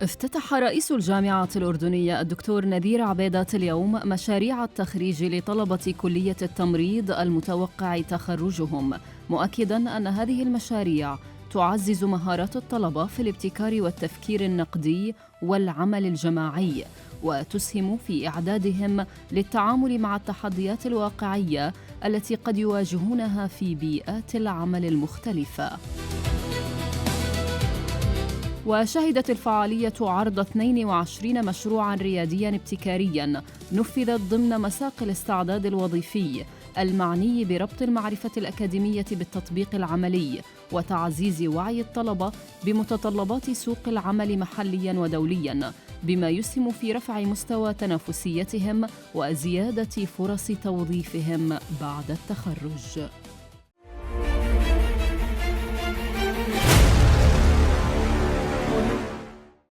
افتتح رئيس الجامعة الأردنية الدكتور نذير عبيدات اليوم مشاريع التخريج لطلبة كلية التمريض المتوقع تخرجهم، مؤكداً أن هذه المشاريع تعزز مهارات الطلبة في الابتكار والتفكير النقدي والعمل الجماعي، وتسهم في إعدادهم للتعامل مع التحديات الواقعية التي قد يواجهونها في بيئات العمل المختلفة. وشهدت الفعالية عرض 22 مشروعاً ريادياً ابتكارياً نفذت ضمن مساق الاستعداد الوظيفي المعني بربط المعرفة الأكاديمية بالتطبيق العملي وتعزيز وعي الطلبة بمتطلبات سوق العمل محلياً ودولياً، بما يسهم في رفع مستوى تنافسيتهم وزيادة فرص توظيفهم بعد التخرج.